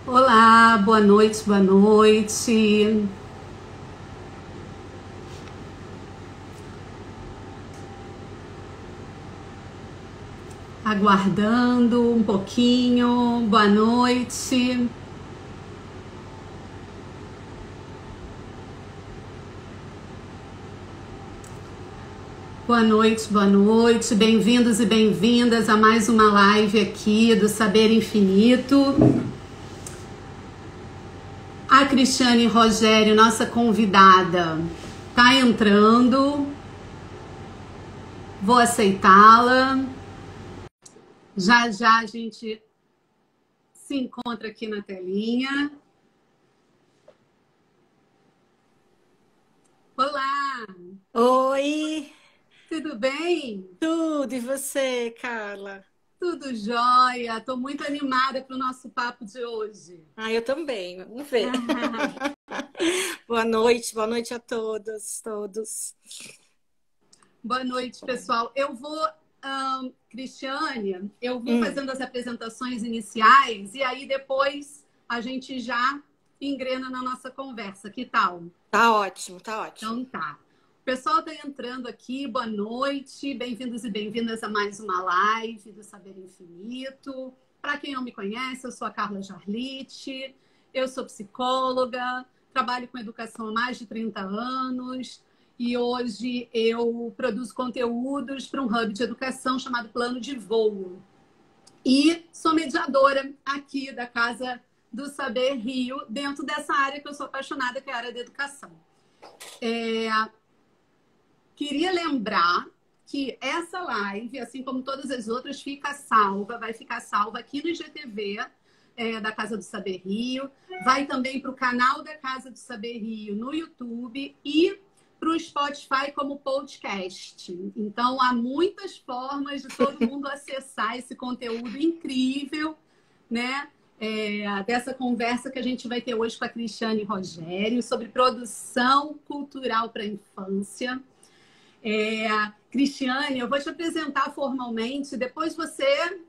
Olá, boa noite, boa noite. Aguardando um pouquinho, boa noite. Boa noite, boa noite. Bem-vindos e bem-vindas a mais uma live aqui do Saber Infinito. A Cristiane Rogério, nossa convidada, tá entrando. Vou aceitá-la. Já já a gente se encontra aqui na telinha. Olá, Oi, tudo bem? tudo, e você, Carla? Tudo jóia. Estou muito animada para o nosso papo de hoje. Ah, eu também, vamos ver. Boa noite a todas, todos. Boa noite, pessoal. Cristiane, eu vou Hum, fazendo as apresentações iniciais e aí depois a gente já engrena na nossa conversa. Que tal? tá ótimo, tá ótimo. Então tá. O pessoal está entrando aqui, boa noite, bem-vindos e bem-vindas a mais uma live do Saber Infinito. Para quem não me conhece, eu sou a Carla Jarlite, eu sou psicóloga, trabalho com educação há mais de 30 anos e hoje eu produzo conteúdos para um hub de educação chamado Plano de Voo. E sou mediadora aqui da Casa do Saber Rio, dentro dessa área que eu sou apaixonada, que é a área da educação. Queria lembrar que essa live, assim como todas as outras, vai ficar salva aqui no IGTV da Casa do Saber Rio, vai também para o canal da Casa do Saber Rio no YouTube e para o Spotify como podcast. Então, há muitas formas de todo mundo acessar esse conteúdo incrível, né? Dessa conversa que a gente vai ter hoje com a Cristiane Rogério sobre produção cultural para a infância. Cristiane, eu vou te apresentar formalmente, depois você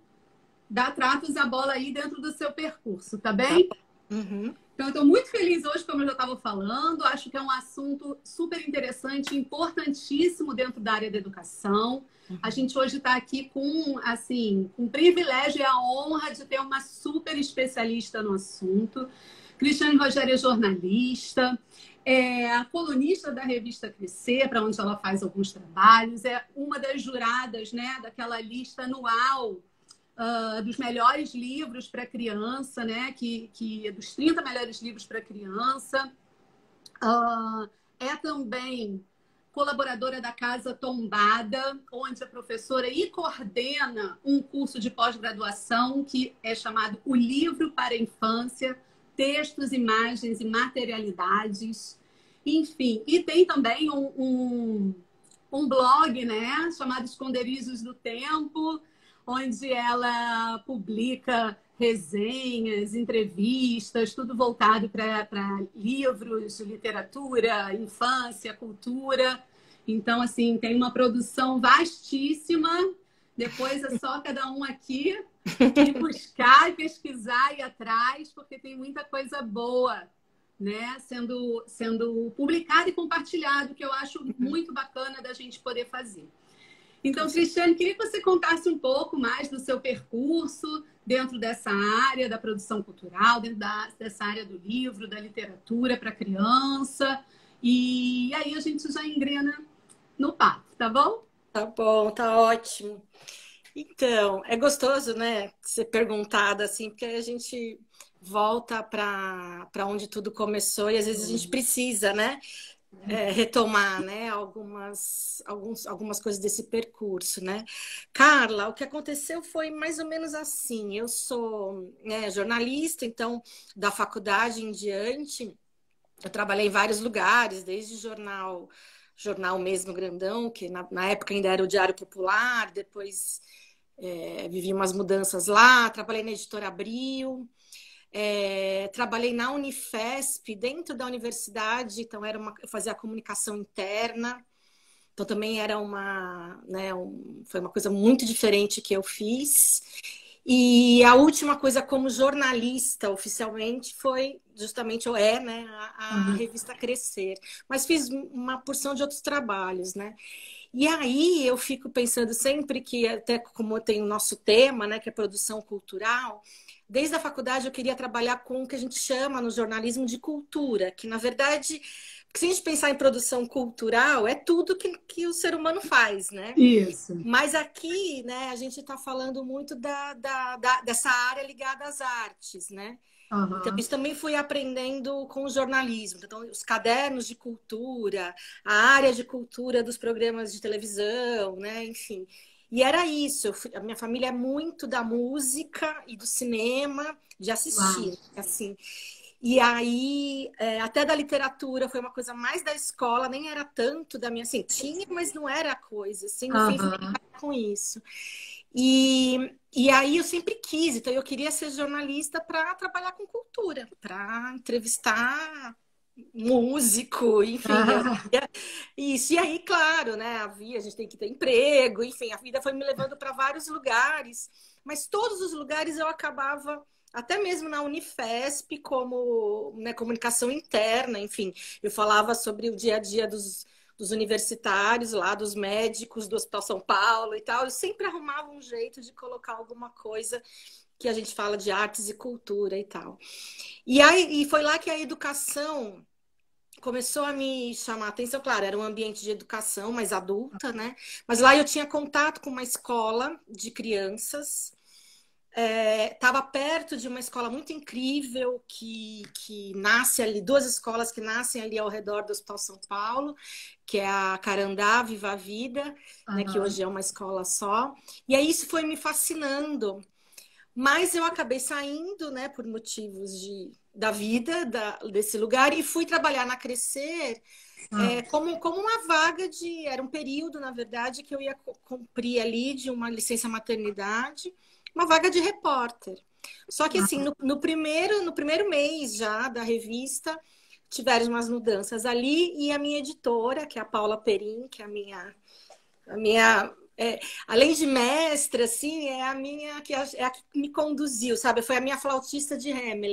dá tratos à bola aí dentro do seu percurso, tá Tá bem? bom. Uhum. Então, eu estou muito feliz hoje, como eu já estava falando, acho que é um assunto super interessante, importantíssimo dentro da área da educação. A gente hoje está aqui com, assim, com o privilégio e a honra de ter uma super especialista no assunto. Cristiane Rogério é jornalista, é a colunista da revista Crescer, para onde ela faz alguns trabalhos, é uma das juradas, né, daquela lista anual dos melhores livros para criança, né, que dos 30 melhores livros para criança. É também colaboradora da Casa Tombada, onde é professora e coordena um curso de pós-graduação que é chamado O Livro para a Infância, Textos, Imagens e Materialidades. Enfim, e tem também um blog, né, chamado Esconderijos do Tempo, onde ela publica resenhas, entrevistas, tudo voltado para livros, literatura, infância, cultura. Então, assim, tem uma produção vastíssima. Depois é só cada um aqui ir buscar, e pesquisar e ir atrás, porque tem muita coisa boa, né, sendo publicado e compartilhado, que eu acho Uhum. muito bacana da gente poder fazer. Então, Cristiane, queria que você contasse um pouco mais do seu percurso dentro dessa área da produção cultural, dessa área do livro, da literatura para criança. E aí a gente já engrena no papo, tá bom? Tá bom, tá ótimo. Então, é gostoso, né, ser perguntada assim, porque a gente volta para onde tudo começou e às vezes a gente precisa, né? Retomar, né, algumas coisas desse percurso, né? Carla, o que aconteceu foi mais ou menos assim. Eu sou, né, jornalista, então, da faculdade em diante, eu trabalhei em vários lugares, desde jornal mesmo grandão, que na época ainda era o Diário Popular, depois vivi umas mudanças lá, trabalhei na Editora Abril. Trabalhei na Unifesp, dentro da universidade, então eu fazia a comunicação interna, então também era foi uma coisa muito diferente que eu fiz. E a última coisa como jornalista, oficialmente, foi justamente, ou é, né, a revista Crescer. Mas fiz uma porção de outros trabalhos, né? E aí eu fico pensando sempre que, até como tem o nosso tema, né, que é produção cultural, desde a faculdade eu queria trabalhar com o que a gente chama no jornalismo de cultura, que na verdade, se a gente pensar em produção cultural, é tudo que o ser humano faz, né? Isso. Mas aqui, né, a gente está falando muito dessa área ligada às artes, né? Então, isso também fui aprendendo com o jornalismo. Então, os cadernos de cultura, a área de cultura dos programas de televisão, né? Enfim. E era isso. A minha família é muito da música e do cinema, de assistir, Uau. assim. E aí, até da literatura, foi uma coisa mais da escola, nem era tanto da minha, assim, tinha, mas não era a coisa, assim, no fim fui com isso. E aí eu sempre quis, então eu queria ser jornalista para trabalhar com cultura, para entrevistar músico, enfim, isso. E aí, claro, né, a gente tem que ter emprego, enfim, a vida foi me levando para vários lugares, mas todos os lugares eu acabava, até mesmo na Unifesp, como, né, comunicação interna, enfim, eu falava sobre o dia a dia dos universitários lá, dos médicos do Hospital São Paulo e tal, eu sempre arrumava um jeito de colocar alguma coisa que a gente fala de artes e cultura e tal. E foi lá que a educação começou a me chamar a atenção. Claro, era um ambiente de educação mais adulta, né? Mas lá eu tinha contato com uma escola de crianças. Estava perto de uma escola muito incrível que nasce ali, duas escolas que nascem ali ao redor do Hospital São Paulo, que é a Carandá Viva a Vida, né, que hoje é uma escola só. E aí isso foi me fascinando. Mas eu acabei saindo, né, por motivos da vida desse lugar e fui trabalhar na Crescer como uma vaga de... Era um período, na verdade, que eu ia cumprir ali de uma licença maternidade, uma vaga de repórter. Só que, assim, no primeiro mês já da revista, tiveram umas mudanças ali e a minha editora, que é a Paula Perim, que é a minha além de mestra, assim, é a minha é a que me conduziu, sabe? Foi a minha flautista de Hamelin.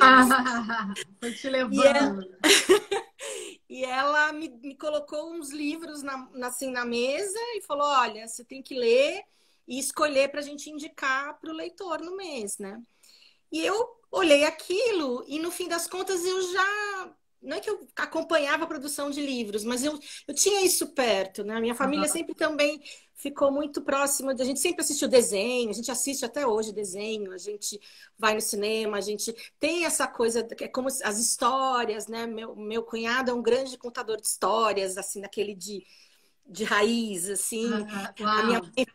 Foi te levando. E ela me colocou uns livros assim, na mesa e falou: olha, você tem que ler e escolher para a gente indicar para o leitor no mês, né? E eu olhei aquilo e, no fim das contas, eu já... Não é que eu acompanhava a produção de livros, mas eu tinha isso perto, né? A minha família sempre também ficou muito próxima. A gente sempre assistiu desenho, a gente assiste até hoje desenho, a gente vai no cinema, a gente tem essa coisa, que é como as histórias, né? Meu cunhado é um grande contador de histórias, assim, daquele de raiz, assim.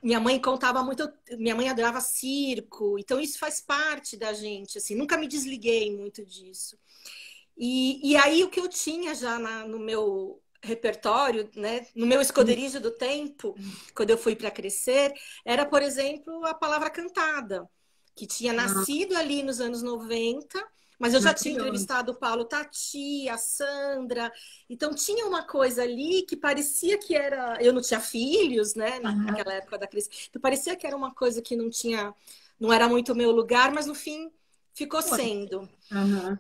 Minha mãe contava muito, minha mãe adorava circo, então isso faz parte da gente, assim, nunca me desliguei muito disso. E aí o que eu tinha já no meu repertório, né, no meu esconderijo do tempo, quando eu fui para Crescer, era, por exemplo, a palavra cantada, que tinha nascido ali nos anos 90, mas eu já tinha entrevistado o Paulo Tati, a Sandra, então tinha uma coisa ali que parecia que era... Eu não tinha filhos, né, naquela época da crise, então parecia que era uma coisa que não era muito o meu lugar, mas no fim ficou sendo.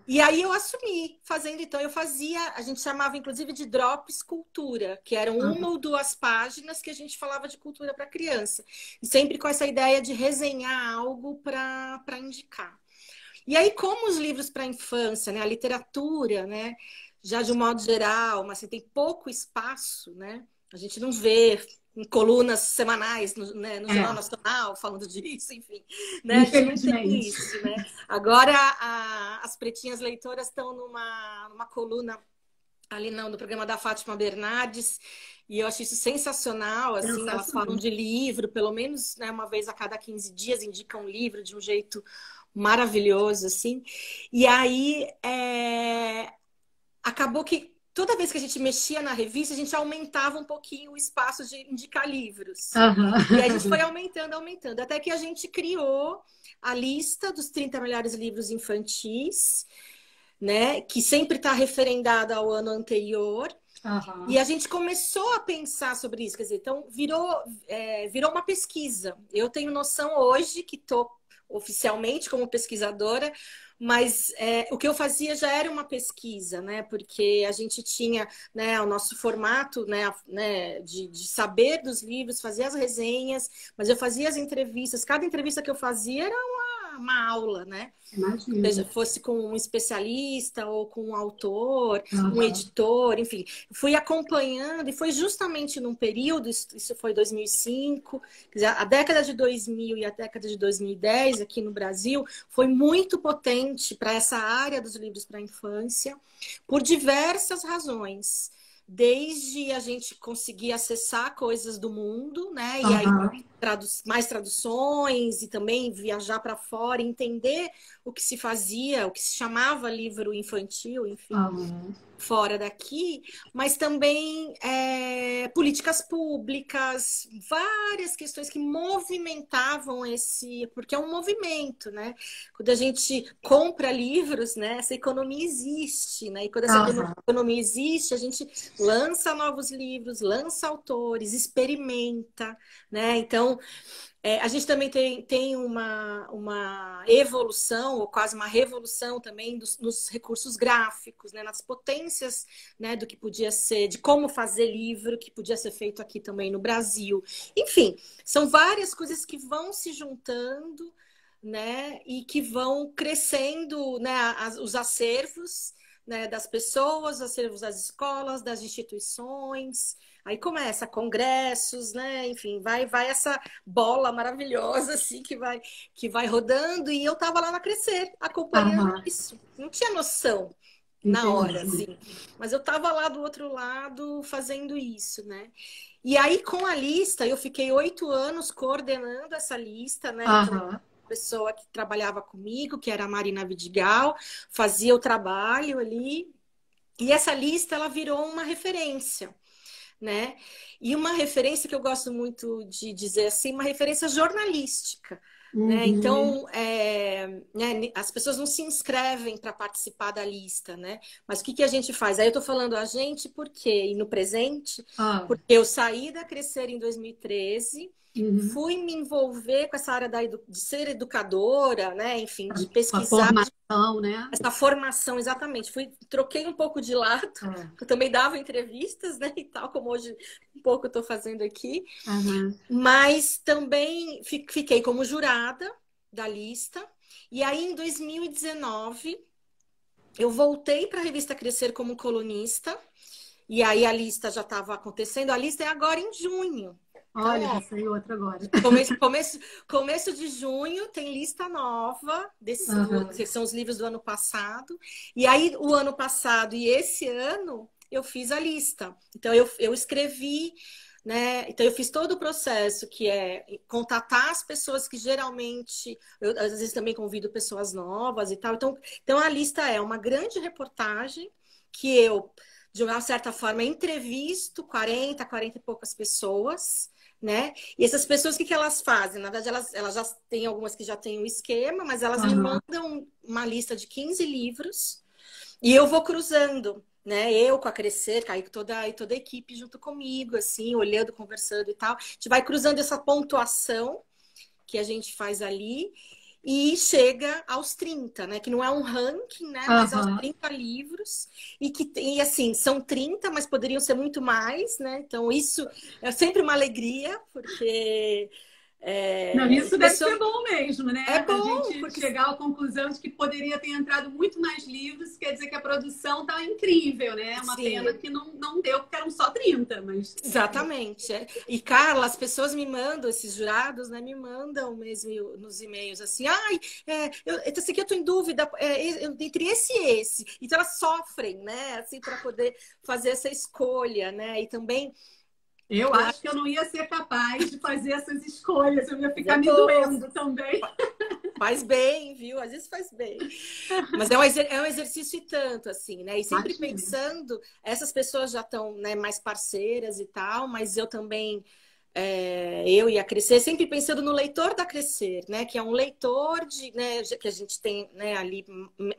E aí eu assumi fazendo, então eu fazia, a gente chamava inclusive de Drops Cultura, que eram uma ou duas páginas que a gente falava de cultura para criança, e sempre com essa ideia de resenhar algo para indicar. E aí, como os livros para a infância, né, a literatura, né, já de um modo geral, mas você tem pouco espaço, né, a gente não vê em colunas semanais no Jornal Nacional falando disso, enfim, né, a gente não tem isso, né. Agora, as pretinhas leitoras estão numa coluna ali no programa da Fátima Bernardes, e eu acho isso sensacional, assim, elas falam de livro, pelo menos, né, uma vez a cada 15 dias indicam um livro de um jeito maravilhoso, assim. E aí, acabou que toda vez que a gente mexia na revista, a gente aumentava um pouquinho o espaço de indicar livros. E aí a gente foi aumentando, até que a gente criou a lista dos 30 melhores livros infantis, né, que sempre está referendada ao ano anterior. E a gente começou a pensar sobre isso, quer dizer, então virou uma pesquisa. Eu tenho noção hoje que estou oficialmente como pesquisadora, mas o que eu fazia já era uma pesquisa, né? Porque a gente tinha, né, o nosso formato, né, de saber dos livros, fazer as resenhas, mas eu fazia as entrevistas. Cada entrevista que eu fazia era uma aula, né? Imagina. Seja fosse com um especialista ou com um autor, um Aham. editor, enfim. Fui acompanhando e foi justamente num período, isso foi 2005, quer dizer, a década de 2000 e a década de 2010 aqui no Brasil foi muito potente para essa área dos livros para a infância, por diversas razões. Desde a gente conseguir acessar coisas do mundo, né? E aí Aham. mais traduções e também viajar para fora, entender o que se fazia, o que se chamava livro infantil, enfim, Aham. fora daqui, mas também políticas públicas, várias questões que movimentavam porque é um movimento, né? Quando a gente compra livros, né, essa economia existe, né? E quando essa Aham. economia existe, a gente lança novos livros, lança autores, experimenta, né? Então, a gente também tem uma evolução, ou quase uma revolução também nos recursos gráficos, né? Nas potências, né, do que podia ser, de como fazer livro, que podia ser feito aqui também no Brasil. Enfim, são várias coisas que vão se juntando, né, e que vão crescendo, né, os acervos, né, das pessoas, os acervos das escolas, das instituições. Aí começa congressos, né? Enfim, vai essa bola maravilhosa assim que vai rodando e eu tava lá na Crescer, acompanhando Aham. isso. Não tinha noção na hora, Entendi. assim, mas eu tava lá do outro lado fazendo isso, né? E aí com a lista eu fiquei 8 anos coordenando essa lista, né? Então Aham. pessoa que trabalhava comigo, que era a Marina Vidigal, fazia o trabalho ali. E essa lista ela virou uma referência, né? E uma referência que eu gosto muito de dizer assim, uma referência jornalística, né? Uhum. Então, né, as pessoas não se inscrevem para participar da lista, né? Mas o que a gente faz? Aí eu estou falando a gente por quê? E no presente, Ah. porque eu saí da Crescer em 2013, Uhum. fui me envolver com essa área de ser educadora, né? Enfim, de Com a pesquisar formação, né? essa formação, exatamente. Troquei um pouco de lado, É. eu também dava entrevistas, né, e tal, como hoje um pouco eu estou fazendo aqui, Aham. mas também fiquei como jurada da lista. E aí, em 2019, eu voltei para a revista Crescer como colunista, e aí a lista já estava acontecendo. A lista é agora em junho. Então, Olha, ó, vai sair outra agora. começo de junho tem lista nova, Aham. que são os livros do ano passado. E aí, o ano passado e esse ano, eu fiz a lista. Então, eu escrevi, né? Então, eu fiz todo o processo, que é contatar as pessoas que geralmente... Eu, às vezes, também convido pessoas novas e tal. Então a lista é uma grande reportagem que eu, de uma certa forma, entrevisto 40 e poucas pessoas, né? E essas pessoas, o que elas fazem? Na verdade, elas já têm algumas que já têm o esquema, mas elas me Aham. mandam uma lista de 15 livros e eu vou cruzando, né? Eu com a Crescer, aí toda a equipe junto comigo, assim, olhando, conversando e tal. A gente vai cruzando essa pontuação que a gente faz ali e chega aos 30, né? Que não é um ranking, né? Mas aos Aham. 30 livros. E assim, são 30, mas poderiam ser muito mais, né? Então, isso é sempre uma alegria, porque Não, isso deve ser pessoa bom mesmo, é né? A bom, gente porque chegar à conclusão de que poderia ter entrado muito mais livros, quer dizer que a produção está incrível, né? É uma pena sim. que não deu, porque eram só 30, mas. Exatamente. E, Carla, as pessoas me mandam, esses jurados, né, me mandam mesmo nos e-mails assim, ai, esse aqui eu tô em dúvida, entre esse e esse. Então elas sofrem, né, assim, para poder fazer essa escolha, né? E também, Eu eu acho acho que eu não ia ser capaz de fazer essas escolhas, eu ia que ficar é me bom, doendo também. faz bem, viu? Às vezes faz bem. Mas é um exercício e tanto, assim, né? E sempre Imagina. pensando, essas pessoas já estão, né, mais parceiras e tal, mas eu também eu e a Crescer, sempre pensando no leitor da Crescer, né? Que é um leitor né, que a gente tem, né, ali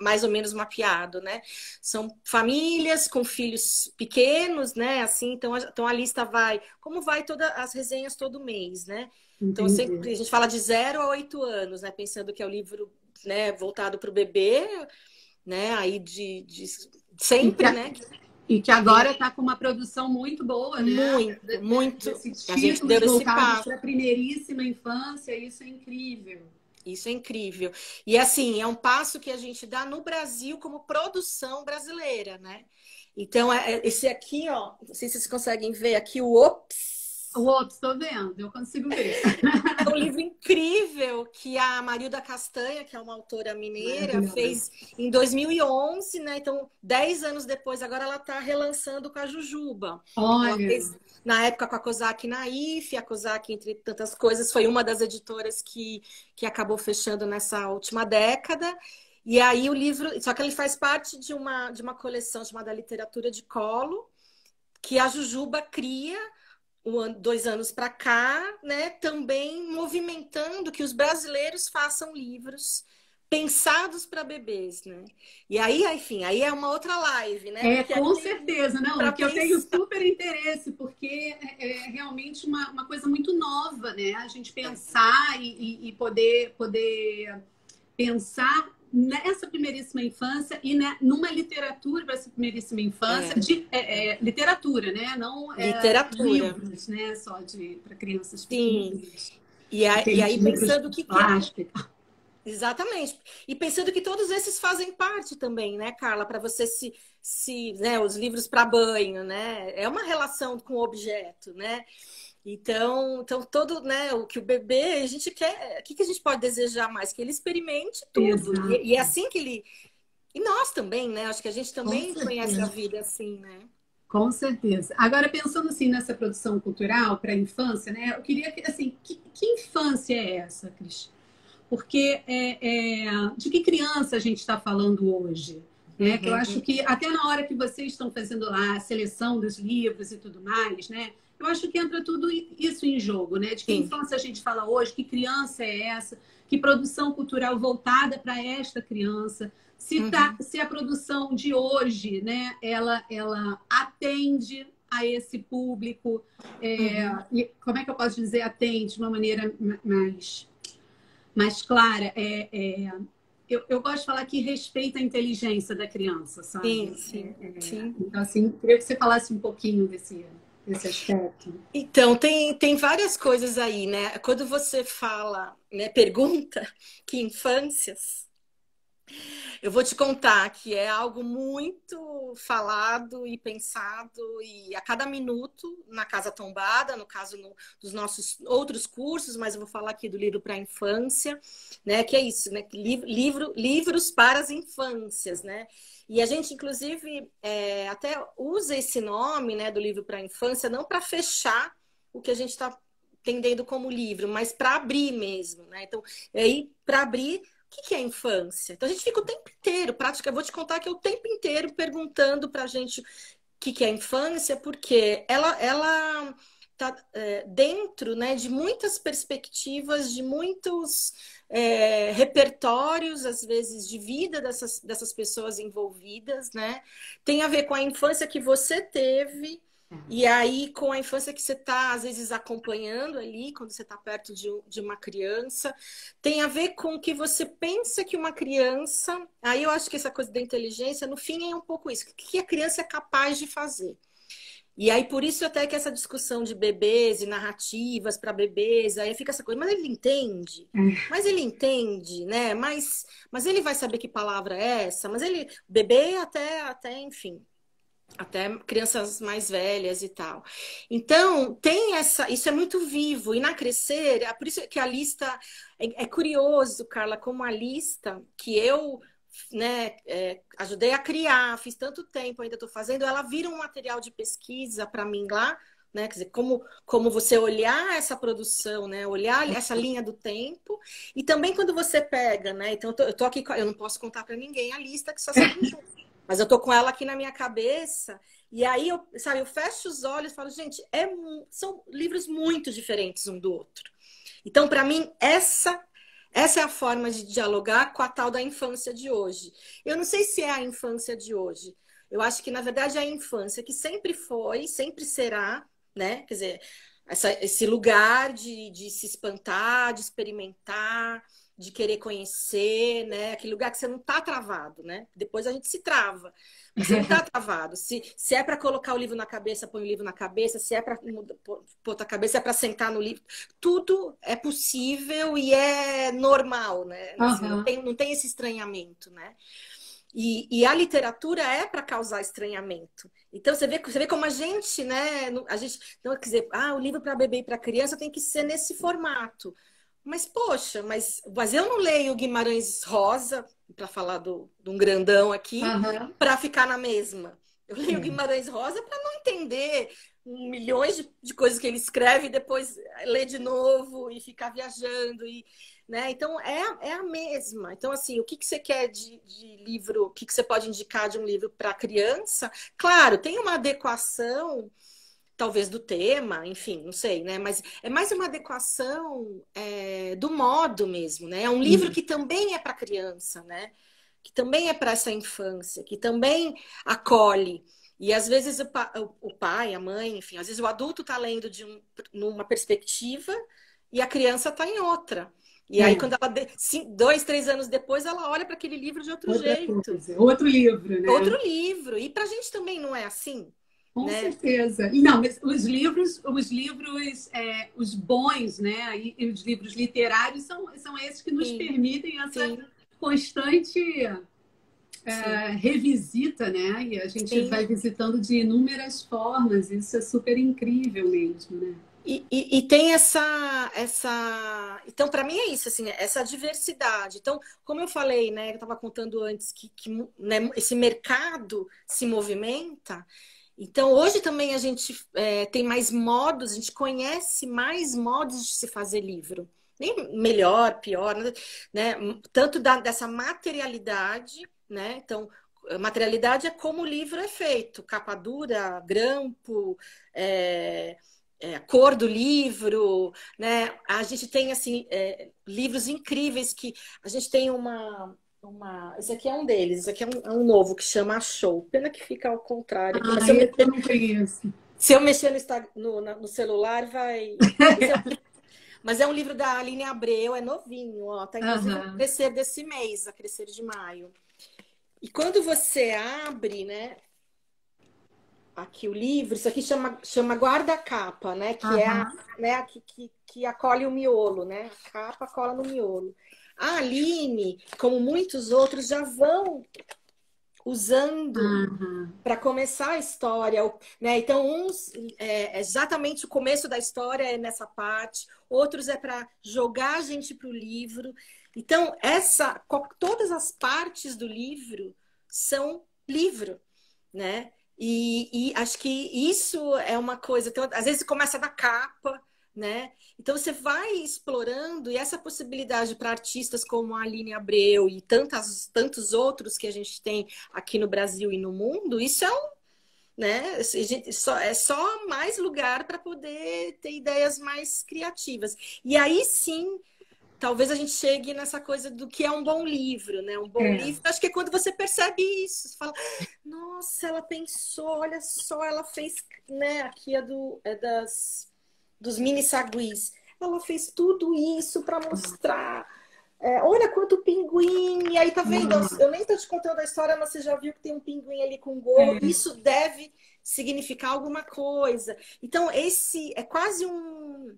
mais ou menos mapeado, né? São famílias com filhos pequenos, né? Assim, então a lista vai, como vai todas as resenhas todo mês, né? Então sempre a gente fala de 0 a 8 anos, né? Pensando que é o livro, né, voltado para o bebê, né? Aí de sempre, né? E que agora está com uma produção muito boa, né? Muito, muito. Desses A gente títulos deu esse voltados passo. para a primeiríssima infância, isso é incrível. Isso é incrível. E assim, é um passo que a gente dá no Brasil como produção brasileira, né? Então, esse aqui, ó, não sei se vocês conseguem ver aqui o Ops. O outro, estou vendo, eu consigo ver. É um livro incrível que a Marilda Castanha, que é uma autora mineira, fez em 2011, né? Então, 10 anos depois, agora ela está relançando com a Jujuba. Olha. Ela fez, na época, com a Kozak Naif, a Kozak, entre tantas coisas, foi uma das editoras que acabou fechando nessa última década. E aí o livro, só que ele faz parte de uma coleção chamada Literatura de Colo, que a Jujuba cria 2 anos para cá, né, também movimentando que os brasileiros façam livros pensados para bebês, né? E aí, enfim, aí é uma outra live, né? Porque com certeza, não, porque eu tenho super interesse, porque é realmente uma coisa muito nova, né? A gente pensar e poder pensar nessa primeiríssima infância e né, numa literatura para essa primeiríssima infância, literatura, né? Não literatura. Livros, né? Só para crianças pequenas. Sim. E aí pensando que plástico. Exatamente. E pensando que todos esses fazem parte também, né, Carla? Para você né, os livros para banho, né? É uma relação com o objeto, né? Então todo, né, o que o bebê, a gente quer, o que a gente pode desejar mais? Que ele experimente tudo. E é assim que ele... E nós também, né? Acho que a gente também conhece a vida assim, né? Com certeza. Agora, pensando assim nessa produção cultural para a infância, né? Eu queria, assim, que infância é essa, Cris? Porque de que criança a gente está falando hoje? Né? Que eu acho que até na hora que vocês estão fazendo lá a seleção dos livros e tudo mais, né? Eu acho que entra tudo isso em jogo, né? De que infância a gente fala hoje, que criança é essa, que produção cultural voltada para esta criança, se a produção de hoje, né, ela atende a esse público, como é que eu posso dizer atende de uma maneira mais clara? Eu gosto de falar que respeita a inteligência da criança, sabe? Sim. Então, assim, queria que você falasse um pouquinho desse aspecto. Então, tem várias coisas aí, né? Quando você fala, né, pergunta que infâncias, eu vou te contar que é algo muito falado e pensado e a cada minuto na Casa Tombada, no caso dos nossos outros cursos, mas eu vou falar aqui do livro para a infância, né? Que é isso, né? Livros para as infâncias, né? E a gente, inclusive, até usa esse nome, né, do livro para a infância, não para fechar o que a gente está entendendo como livro, mas para abrir mesmo, né? Então, aí, para abrir, o que é infância? Então, a gente fica o tempo inteiro, eu vou te contar que é o tempo inteiro perguntando para a gente o que é infância, porque ela está dentro, né, de muitas perspectivas, de muitos repertórios, às vezes, de vida dessas pessoas envolvidas, né? Tem a ver com a infância que você teve, e aí com a infância que você está, às vezes, acompanhando ali, quando você está perto de uma criança. Tem a ver com o que você pensa que uma criança... Aí eu acho que essa coisa da inteligência, no fim, é um pouco isso. O que a criança é capaz de fazer? E aí, por isso, até que essa discussão de bebês e narrativas para bebês, aí fica essa coisa, mas ele entende? Mas ele entende, né? Mas ele vai saber que palavra é essa? Mas ele... Bebê até enfim... Até crianças mais velhas e tal. Então, isso é muito vivo. E na Crescer, é por isso que a lista... É curioso, Carla, como a lista que eu... né, ajudei a criar, fiz tanto tempo, ainda estou fazendo, ela vira um material de pesquisa para mim lá, né? Quer dizer, como você olhar essa produção, né? Olhar essa linha do tempo, e também quando você pega, né? Então, eu tô aqui, eu não posso contar para ninguém a lista que só sabe Mas eu tô com ela aqui na minha cabeça, e aí eu fecho os olhos e falo, gente, são livros muito diferentes um do outro. Então, para mim, essa é a forma de dialogar com a tal da infância de hoje. Eu não sei se é a infância de hoje. Eu acho que, na verdade, é a infância que sempre foi, sempre será, né? Quer dizer, esse lugar de se espantar, de experimentar, de querer conhecer, né? Aquele lugar que você não está travado, né? Depois a gente se trava. Mas você não está travado. Se é para colocar o livro na cabeça, põe o livro na cabeça. Se é para pôr outra cabeça, é para sentar no livro. Tudo é possível e é normal, né? Assim, não tem esse estranhamento, né? E a literatura é para causar estranhamento. Então, você vê como a gente, né? A gente, não quer dizer, o livro para bebê e para criança tem que ser nesse formato. Mas, poxa, mas eu não leio Guimarães Rosa, para falar de um grandão aqui, para ficar na mesma. Eu leio Guimarães Rosa para não entender milhões de coisas que ele escreve e depois ler de novo e ficar viajando. Né? Então, é a mesma. Então, assim, o que você quer de livro, o que você pode indicar de um livro para criança? Claro, tem uma adequação, talvez do tema, enfim, não sei, né? Mas é mais uma adequação do modo mesmo, né? É um livro que também é para criança, né? Que também é para essa infância, que também acolhe. E às vezes o pai, a mãe, enfim, às vezes o adulto está lendo numa perspectiva e a criança está em outra. E aí, quando ela, 2, 3 anos depois, ela olha para aquele livro de outro jeito. Outro livro, né? Outro livro. E para a gente também não é assim? Com certeza. E não, mas os livros os bons, né? E os livros literários são esses que nos permitem essa constante revisita, né? E a gente vai visitando de inúmeras formas. Isso é super incrível mesmo, né? E tem essa... Então, para mim é isso, assim, essa diversidade. Então, como eu falei, né? Eu estava contando antes que né, esse mercado se movimenta. Então, hoje também a gente tem mais modos, a gente conhece mais modos de se fazer livro. Nem melhor, pior, né? Tanto dessa materialidade, né? Então, a materialidade é como o livro é feito. Capa dura, grampo, a cor do livro, né? A gente tem, assim, livros incríveis que... A gente tem esse aqui é um deles, esse aqui é um novo que chama Achou. Pena que fica ao contrário. Eu não conheço. Se eu mexer no celular, vai... Mas é um livro da Aline Abreu, é novinho, ó. Tá inclusive a Crescer desse mês, a Crescer de maio. E quando você abre, né? Aqui o livro, isso aqui chama guarda-capa, né? Que é que acolhe o miolo, né? A capa cola no miolo. A Aline, como muitos outros, já vão usando para começar a história, né? Então, uns exatamente o começo da história é nessa parte, outros é para jogar a gente para o livro. Então, todas as partes do livro são livro, né? E acho que isso é uma coisa. Então, às vezes começa na capa, né? Então você vai explorando, e essa possibilidade para artistas como a Aline Abreu e tantos outros que a gente tem aqui no Brasil e no mundo, isso né? É só mais lugar para poder ter ideias mais criativas. E aí sim, talvez a gente chegue nessa coisa do que é um bom livro, né? Um bom livro, acho que é quando você percebe isso. Você fala, nossa, ela pensou, olha só, ela fez, né? Aqui dos mini saguis. Ela fez tudo isso para mostrar. Olha quanto pinguim. E aí, tá vendo? Eu nem tô te contando a história, mas você já viu que tem um pinguim ali com gorro. Isso deve significar alguma coisa. Então, esse é quase um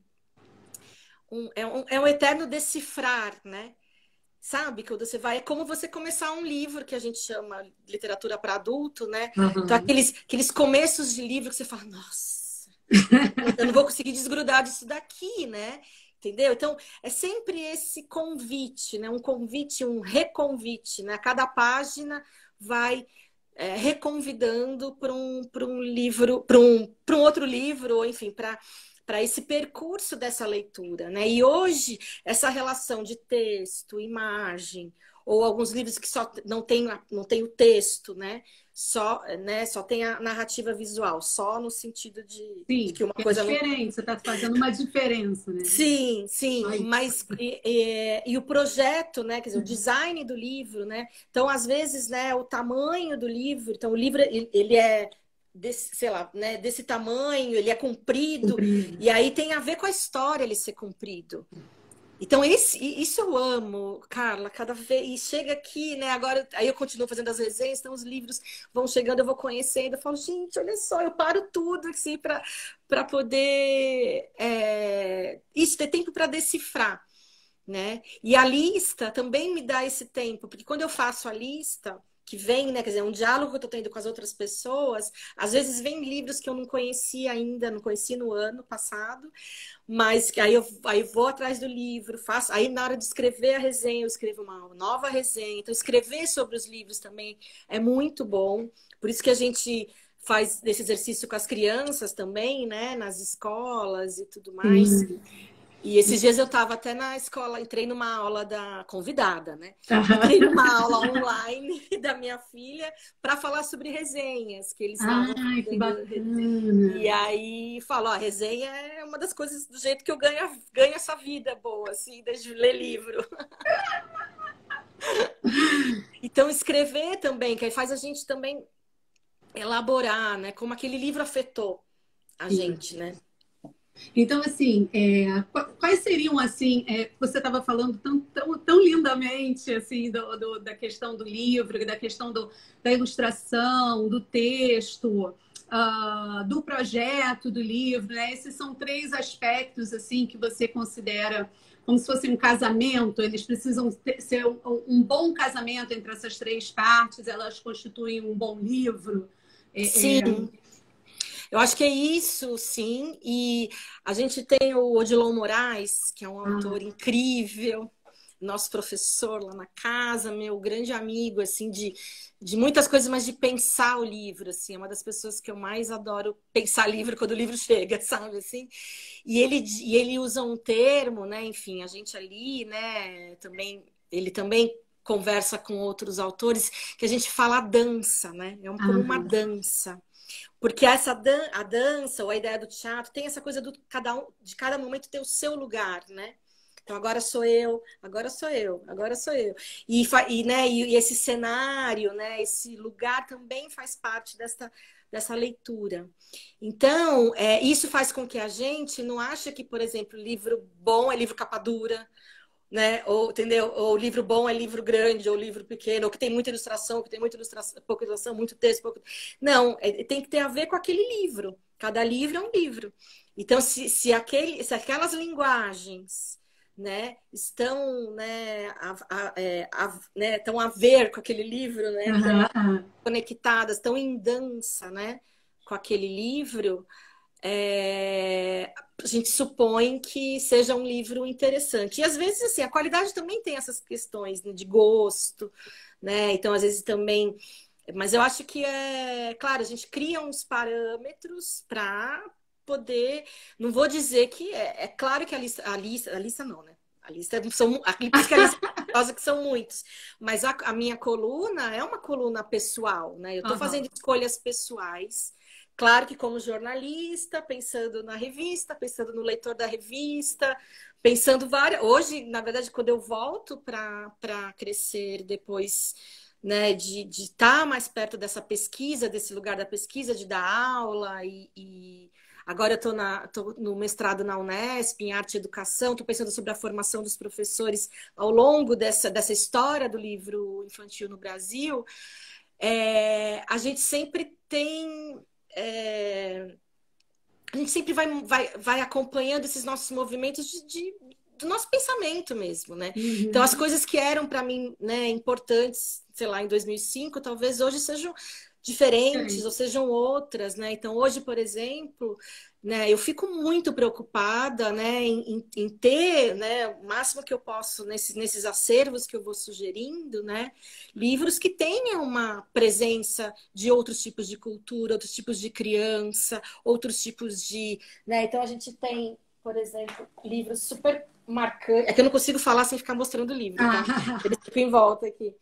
eterno decifrar, né? Sabe? Quando você vai... É como você começar um livro que a gente chama literatura para adulto, né? Então, aqueles começos de livro que você fala, nossa, eu não vou conseguir desgrudar disso daqui, né? Entendeu? Então, é sempre esse convite, né? Um convite, um reconvite, né? Cada página vai reconvidando para um livro, para um outro livro, ou enfim, para esse percurso dessa leitura, né? E hoje, essa relação de texto, imagem, ou alguns livros que só não tem o texto, né? Só tem a narrativa visual, só no sentido de Sim, que uma é coisa não. diferente, você está fazendo uma diferença, né? Sim, sim, Ai, mas e o projeto, né? Quer dizer, o design do livro, né? Então, às vezes, né, o tamanho do livro, então o livro ele é desse, sei lá, né, desse tamanho, ele é comprido, compreendo. e aí tem a ver com a história ele ser comprido. Então, isso eu amo, Carla, cada vez. E chega aqui, né? Agora, aí eu continuo fazendo as resenhas, então os livros vão chegando, eu vou conhecendo, eu falo, gente, olha só, eu paro tudo assim para poder isso, ter tempo para decifrar, né? E a lista também me dá esse tempo, porque quando eu faço a lista, que vem, né? Quer dizer, um diálogo que eu estou tendo com as outras pessoas, às vezes vem livros que eu não conhecia ainda, não conheci no ano passado. Mas aí eu vou atrás do livro, faço. Aí na hora de escrever a resenha, eu escrevo uma nova resenha. Então, escrever sobre os livros também é muito bom. Por isso que a gente faz esse exercício com as crianças também, né? Nas escolas e tudo mais. Sim. E esses dias eu estava até na escola, entrei numa aula da convidada, né? Aham. Entrei numa aula online da minha filha para falar sobre resenhas, que eles estavam Ai, que fazendo. E bacana. aí falou, a resenha é uma das coisas do jeito que eu ganho essa vida boa, assim, desde ler livro. Então, escrever também, que aí faz a gente também elaborar, né? Como aquele livro afetou a Sim. gente, né? Então, assim, quais seriam, assim, você estava falando tão lindamente, assim, da questão do livro, da questão da ilustração, do texto, do projeto do livro, né? Esses são três aspectos, assim, que você considera como se fosse um casamento, eles precisam ser um bom casamento entre essas três partes, elas constituem um bom livro. Sim, eu acho que é isso, sim. E a gente tem o Odilon Moraes, que é um autor Ah, incrível, nosso professor lá na casa, meu grande amigo, assim, de muitas coisas, mas de pensar o livro, assim, é uma das pessoas que eu mais adoro pensar livro quando o livro chega, sabe, assim. E ele usa um termo, né, enfim, a gente ali, né, também, ele também conversa com outros autores, que a gente fala a dança, né, como uma ah, dança. Porque a dança ou a ideia do teatro tem essa coisa de cada momento ter o seu lugar, né? Então agora sou eu, agora sou eu, agora sou eu. Né, e esse cenário, né, esse lugar também faz parte dessa leitura. Então, isso faz com que a gente não ache que, por exemplo, livro bom é livro capa dura, né? Ou, entendeu? Ou livro bom é livro grande, ou livro pequeno, ou que tem muita ilustração, ou que tem muita ilustração, pouca ilustração, muito texto, pouco. Não, tem que ter a ver com aquele livro. Cada livro é um livro. Então, se aquelas linguagens, né, estão, né, estão a ver com aquele livro, né, estão ah, conectadas, estão em dança, né, com aquele livro, a gente supõe que seja um livro interessante. E às vezes, assim, a qualidade também tem essas questões, né, de gosto, né? Então, às vezes também. Mas eu acho que claro, a gente cria uns parâmetros para poder. Não vou dizer que é claro que a lista não, né? A lista são. Por isso que a lista é maravilhosa, que são muitos. Mas a minha coluna é uma coluna pessoal, né? Eu estou aham. fazendo escolhas pessoais. Claro que como jornalista, pensando na revista, pensando no leitor da revista, pensando várias. Hoje, na verdade, quando eu volto para crescer depois, né, de estar mais perto dessa pesquisa, desse lugar da pesquisa, de dar aula e agora eu tô no mestrado na Unesp, em arte e educação, estou pensando sobre a formação dos professores ao longo dessa história do livro infantil no Brasil. A gente sempre tem a gente sempre vai acompanhando esses nossos movimentos do nosso pensamento mesmo, né? Então, as Uhum. coisas que eram para mim, né, importantes, sei lá, em 2005, talvez hoje sejam diferentes ou Diferente. sejam outras, né? Então, hoje, por exemplo, né, eu fico muito preocupada, né, em ter, né, o máximo que eu posso nesses acervos que eu vou sugerindo, né, livros que tenham uma presença de outros tipos de cultura, outros tipos de criança, outros tipos de, né? Então a gente tem, por exemplo, livros super marcante. É que eu não consigo falar sem ficar mostrando o livro, tá? Eles ficam em volta aqui.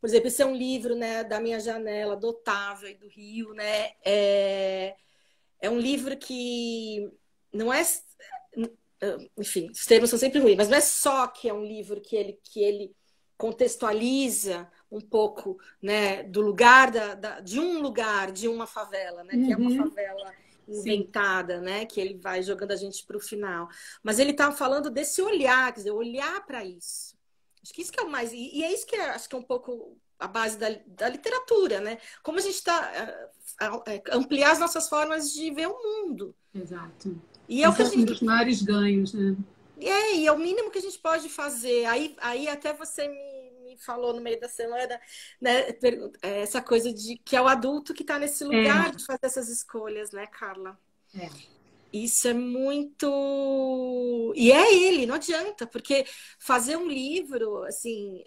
Por exemplo, esse é um livro, né, da minha janela, do Otávio e do Rio, né? É um livro que não é... Enfim, os termos são sempre ruins, mas não é só que é um livro que ele contextualiza um pouco, né, do lugar de um lugar, de uma favela, né, que é uma favela inventada, né, que ele vai jogando a gente para o final. Mas ele está falando desse olhar, quer dizer, olhar para isso. Acho que isso que é o mais... E é isso que acho que é um pouco a base da literatura, né? Como a gente está... ampliar as nossas formas de ver o mundo. Exato. E é o que a gente... um dos maiores ganhos, né? E é o mínimo que a gente pode fazer. Aí até você me falou no meio da semana, né, essa coisa de que é o adulto que está nesse lugar de fazer essas escolhas, né, Carla? Isso é muito... E é ele, não adianta, porque fazer um livro, assim,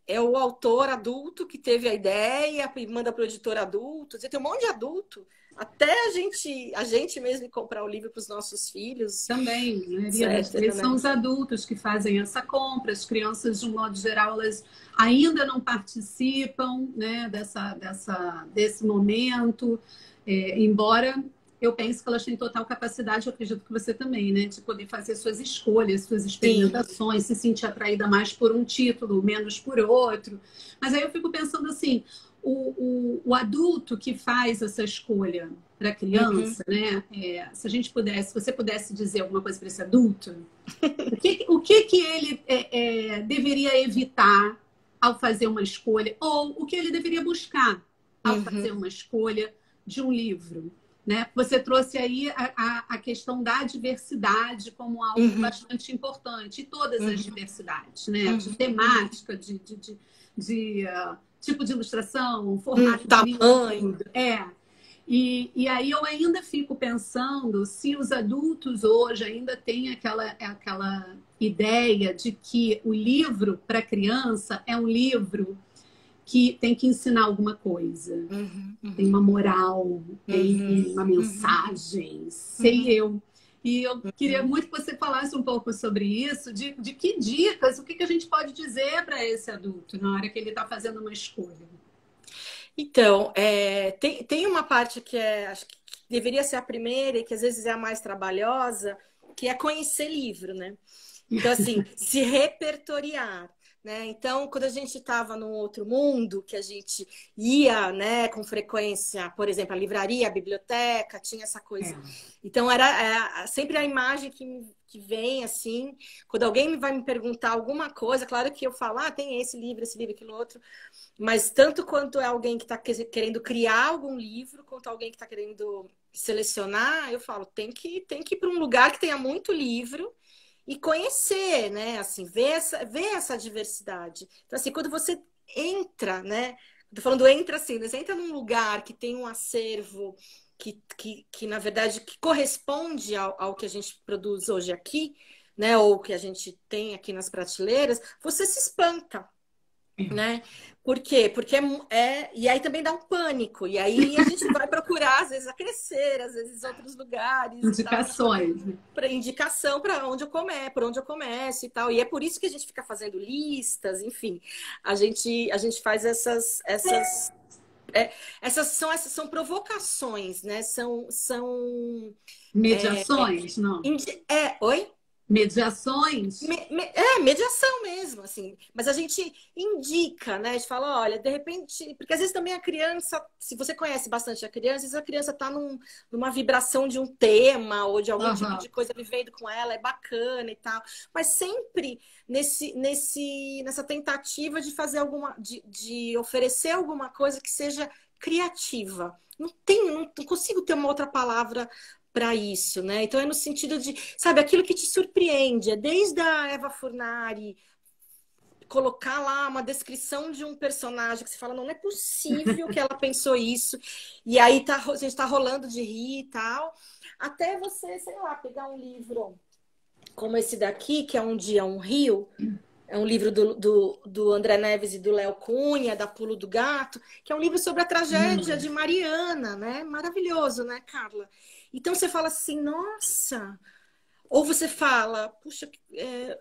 é o autor adulto que teve a ideia e manda para o editor adulto. Tem um monte de adulto. Até a gente mesmo comprar o livro para os nossos filhos. Também, né? São os adultos que fazem essa compra. As crianças, de um modo geral, elas ainda não participam, né, desse momento. Embora eu pense que elas têm total capacidade, eu acredito que você também, né, de poder fazer suas escolhas, suas experimentações, se sentir atraída mais por um título, menos por outro. Mas aí eu fico pensando assim... O adulto que faz essa escolha para a criança, né? Se você pudesse dizer alguma coisa para esse adulto, o que ele deveria evitar ao fazer uma escolha, ou o que ele deveria buscar ao fazer uma escolha de um livro, né? Você trouxe aí a questão da diversidade como algo bastante importante, e todas as diversidades, né? De temática, de tipo de ilustração, formato de tamanho. E aí eu ainda fico pensando se os adultos hoje ainda têm aquela ideia de que o livro para criança é um livro que tem que ensinar alguma coisa. Tem uma moral, tem uma mensagem, sei eu. E eu queria muito que você falasse um pouco sobre isso, de que dicas, o que a gente pode dizer para esse adulto na hora que ele está fazendo uma escolha. Então, tem uma parte que acho que deveria ser a primeira e que às vezes é a mais trabalhosa, que é conhecer livro, né? Então, assim, se repertoriar. Né? Então, quando a gente estava num outro mundo, que a gente ia, né, com frequência, por exemplo, a livraria, a biblioteca, tinha essa coisa. Então, era sempre a imagem que vem, assim, quando alguém vai me perguntar alguma coisa, claro que eu falo, tem esse livro, aquilo outro, mas tanto quanto é alguém que está querendo criar algum livro, quanto alguém que está querendo selecionar, eu falo, tem que ir para um lugar que tenha muito livro, e conhecer, né? Assim, ver essa diversidade. Então, assim, quando você entra, né? Tô falando entra assim, né? Você entra num lugar que tem um acervo que na verdade, que corresponde ao que a gente produz hoje aqui, né? Ou que a gente tem aqui nas prateleiras, você se espanta. Né? Por quê? Porque e aí também dá um pânico, e aí a gente vai procurar, às vezes, a Crescer, às vezes outros lugares. Indicações. Para indicação para onde por onde eu começo e tal. E é por isso que a gente fica fazendo listas, enfim. A gente faz essas são provocações, né? São mediações, não? Oi? Mediações? Mediação mesmo, assim. Mas a gente indica, né? A gente fala, olha, de repente... Porque às vezes também a criança, se você conhece bastante a criança, às vezes a criança está numa vibração de um tema ou de algum tipo de coisa vivendo com ela, é bacana e tal. Mas sempre nessa tentativa de fazer de oferecer alguma coisa que seja criativa. Não consigo ter uma outra palavra para isso, né? Então é no sentido de, sabe, aquilo que te surpreende, desde a Eva Furnari colocar lá uma descrição de um personagem que você fala, não é possível que ela pensou isso, e aí a gente tá rolando de rir e tal, até você, sei lá, pegar um livro como esse daqui, que é Um Dia, um Rio, é um livro do André Neves e do Léo Cunha, da Pulo do Gato, que é um livro sobre a tragédia de Mariana, né? Maravilhoso, né, Carla? Então você fala assim, nossa, Ou você fala, puxa,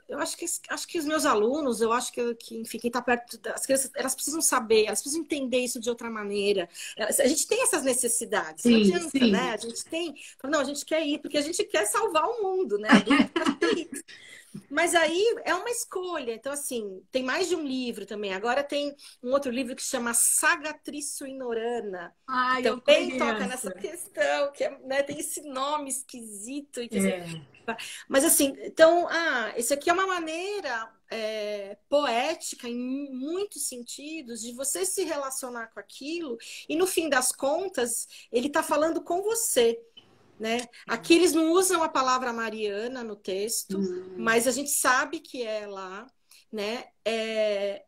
eu acho que os meus alunos, eu acho que enfim, quem está perto das crianças, elas precisam saber, elas precisam entender isso de outra maneira. A gente tem essas necessidades, não Sim, adianta, sim. né? A gente tem, não, a gente quer ir, porque a gente quer salvar o mundo, né? Adulto quer ter isso. Mas aí é uma escolha. Então, assim, tem mais de um livro também. Agora tem um outro livro que chama Saga Trissuinorana, que Ai, eu também toca conheço. nessa questão, que né, tem esse nome esquisito. E, quer dizer, É. mas assim, então, esse aqui é uma maneira poética, em muitos sentidos, de você se relacionar com aquilo, e no fim das contas, ele está falando com você. Né? Aqui eles não usam a palavra Mariana no texto, mas a gente sabe que é lá, né?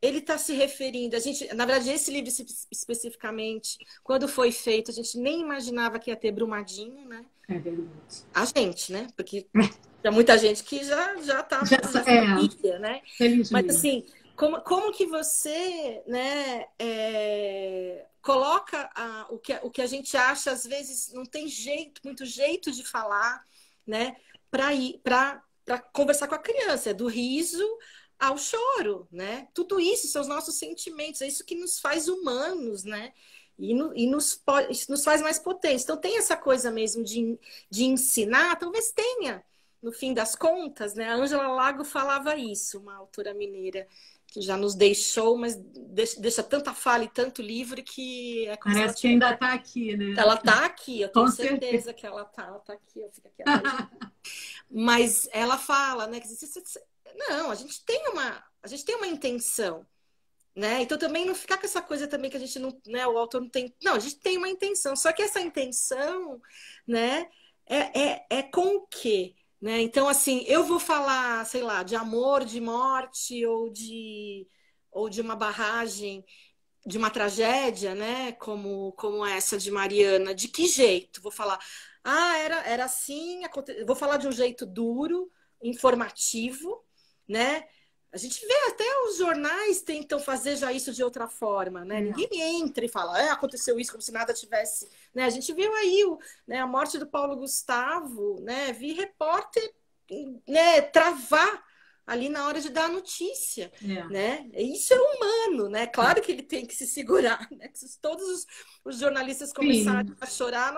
Ele está se referindo, na verdade, esse livro especificamente, quando foi feito, a gente nem imaginava que ia ter Brumadinho, né? É verdade. A gente, né? Porque tem muita gente que já sabia, né? Mas Felizmente. assim, como que você, né, coloca o que a gente acha, às vezes, não tem muito jeito de falar, né? Para conversar com a criança, do riso ao choro, né? Tudo isso são os nossos sentimentos, é isso que nos faz humanos, né? E nos faz mais potentes. Então, tem essa coisa mesmo de ensinar, talvez tenha, no fim das contas, né? A Ângela Lago falava isso, uma autora mineira que já nos deixou, mas deixa tanta fala e tanto livro que é como se ela Parece que tivesse... ainda está aqui, né? Ela está aqui, eu tenho Com certeza certeza. que ela tá aqui, eu fico aqui atrás. Mas ela fala, né? Não, a gente tem uma intenção, né? Então também não ficar com essa coisa também que a gente não, né? O autor não tem, não, a gente tem uma intenção. Só que essa intenção, né? É com o quê? Né? Então assim, eu vou falar, sei lá, de amor, de morte ou de uma barragem, de uma tragédia, né? Como essa de Mariana. De que jeito? Vou falar, era assim. Vou falar de um jeito duro, informativo, né? A gente vê até os jornais tentam fazer já isso de outra forma, né? Ninguém entra e fala, aconteceu isso como se nada tivesse, né? A gente viu aí né, a morte do Paulo Gustavo, né? Vi repórter, né, travar ali na hora de dar a notícia, né? Isso é humano, né? Claro que ele tem que se segurar, né? Se todos os jornalistas começarem a chorar,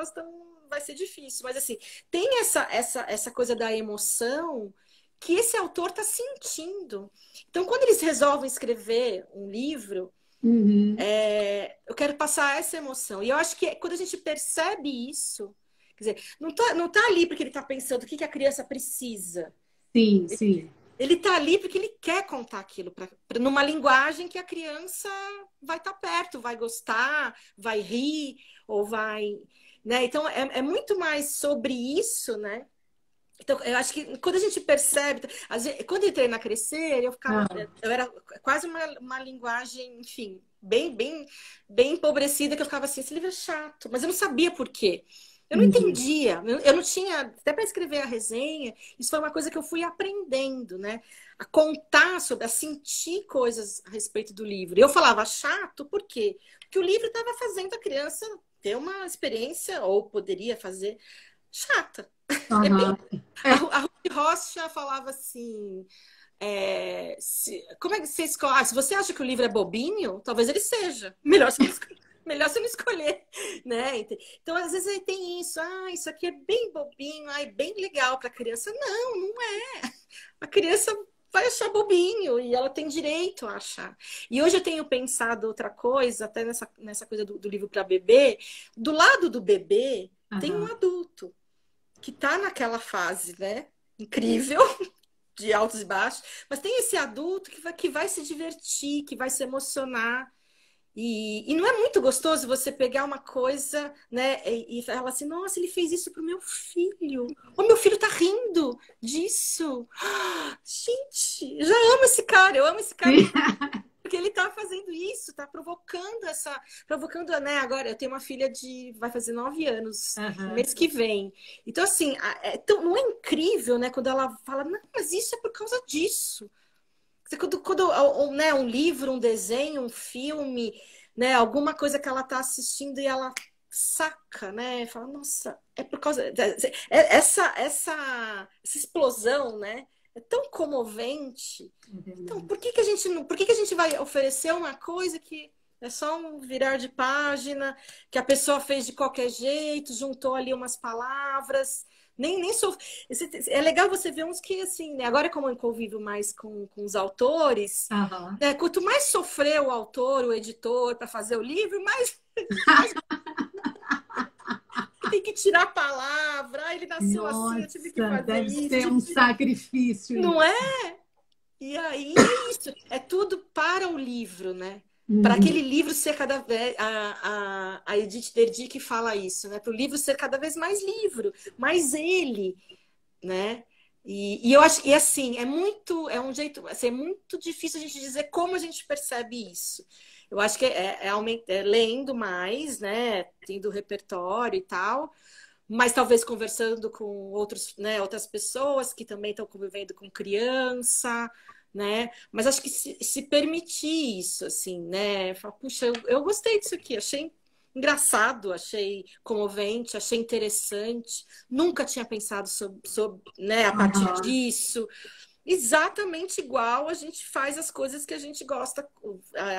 vai ser difícil. Mas assim, tem essa coisa da emoção que esse autor está sentindo. Então, quando eles resolvem escrever um livro, eu quero passar essa emoção. E eu acho que quando a gente percebe isso, quer dizer, não tá ali porque ele está pensando o que a criança precisa. Sim, sim. Ele está ali porque ele quer contar aquilo numa linguagem que a criança vai estar perto, vai gostar, vai rir, ou vai... Né? Então, é muito mais sobre isso, né? Então, eu acho que quando a gente percebe... Quando eu entrei na Crescer, eu era quase uma linguagem, enfim, bem empobrecida, que eu ficava assim, esse livro é chato. Mas eu não sabia por quê. Eu não entendia, eu não tinha, até para escrever a resenha, isso foi uma coisa que eu fui aprendendo, né? A contar a sentir coisas a respeito do livro. Eu falava chato, por quê? Porque o livro estava fazendo a criança ter uma experiência, ou poderia fazer, chata. A Ruth Rocha falava assim, como é que você escolhe? Se você acha que o livro é bobinho, talvez ele seja. Melhor você não escolher, né? Então, às vezes tem isso. Isso aqui é bem bobinho, bem legal para a criança. Não é. A criança vai achar bobinho e ela tem direito a achar. E hoje eu tenho pensado outra coisa, até nessa coisa do livro para bebê. Do lado do bebê tem um adulto que está naquela fase, né? Incrível, de altos e baixos. Mas tem esse adulto que vai se divertir, que vai se emocionar. E não é muito gostoso você pegar uma coisa, né, e falar assim, nossa, ele fez isso pro meu filho. O meu filho tá rindo disso. Gente, eu já amo esse cara, eu amo esse cara porque ele tá fazendo isso, tá provocando, né, agora eu tenho uma filha vai fazer 9 anos, no mês que vem. Então, assim, não é incrível, né, quando ela fala, não, mas isso é por causa disso. Quando né, um livro, um desenho, um filme, né, alguma coisa que ela está assistindo e ela saca, né? Fala, nossa, é por causa essa explosão, né? É tão comovente. Então, por que que a gente vai oferecer uma coisa que é só um virar de página, que a pessoa fez de qualquer jeito, juntou ali umas palavras, nem sou. É legal você ver uns que, assim, né? Agora, como eu convivo mais com os autores, Aham. né? Quanto mais sofreu o autor, o editor, para fazer o livro, mais tem que tirar a palavra. Ah, ele nasceu assim, eu tive que Nossa, fazer deve isso. ser um sacrifício Não isso. é? E aí é isso. É tudo para o livro, né? Para Uhum. aquele livro ser cada vez. A Edith Derdick fala isso, né? Para o livro ser cada vez mais livro, mais ele, né? E eu acho, e assim, é um jeito, assim, é muito difícil a gente dizer como a gente percebe isso. Eu acho que é lendo mais, né? Tendo repertório e tal, mas talvez conversando com outros, né, outras pessoas que também estão convivendo com criança, né? Mas acho que se permitir isso, assim, né? Falar, puxa, eu gostei disso aqui, achei engraçado, achei comovente, achei interessante. Nunca tinha pensado sobre, né, a partir Aham. disso. Exatamente igual a gente faz as coisas que a gente gosta,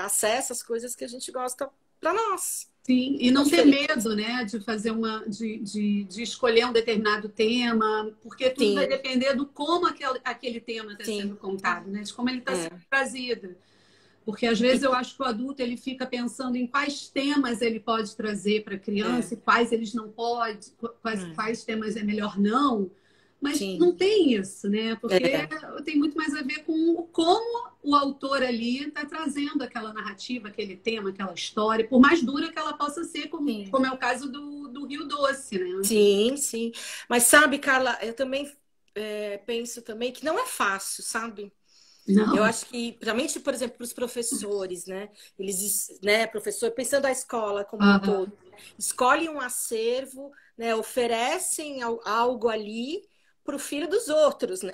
acessa as coisas que a gente gosta para nós. Sim, e Não é não ter diferente. medo, né, de fazer de escolher um determinado tema, porque tudo vai Sim, depender do como aquele tema está sendo sim. contado, né, de como ele está sendo É. trazido. Porque às vezes eu acho que o adulto ele fica pensando em quais temas ele pode trazer para a É, criança e quais eles não pode, é. quais temas é melhor não. Mas Sim, não tem isso, né? Porque é, tem muito mais a ver com como o autor ali está trazendo aquela narrativa, aquele tema, aquela história, por mais dura que ela possa ser, sim, como é o caso do Rio Doce, né? sim, sim. Mas sabe, Carla, eu também penso também que não é fácil, sabe? Eu Não. acho que, principalmente, por exemplo, para os professores, né? Eles, né, professor, pensando a escola como um Aham. todo, escolhem um acervo, né? Oferecem algo ali para o filho dos outros, né?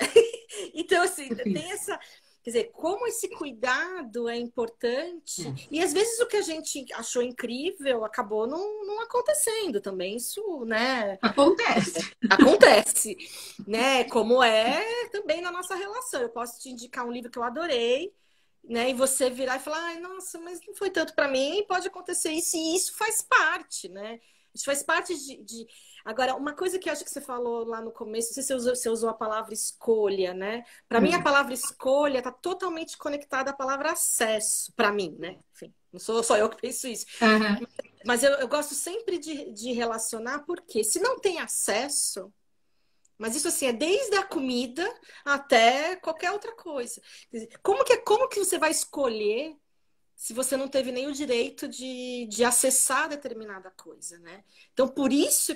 Então, assim, tem Difícil. essa. Quer dizer, como esse cuidado é importante, É. e às vezes o que a gente achou incrível acabou não acontecendo também. Isso, né? Acontece. Acontece, né? Como é também na nossa relação. Eu posso te indicar um livro que eu adorei, né? E você virar e falar, ai, nossa, mas não foi tanto para mim. Pode acontecer isso, e isso faz parte, né? Isso faz parte de... Agora, uma coisa que eu acho que você falou lá no começo, não sei se você usou a palavra escolha, né? Para mim, a palavra escolha está totalmente conectada à palavra acesso, para mim, né? Enfim, não sou só eu que penso isso. Aham. Mas eu gosto sempre de relacionar, porque se não tem acesso, mas isso assim é desde a comida até qualquer outra coisa. Quer dizer, como que você vai escolher se você não teve nem o direito de acessar determinada coisa, né? Então, por isso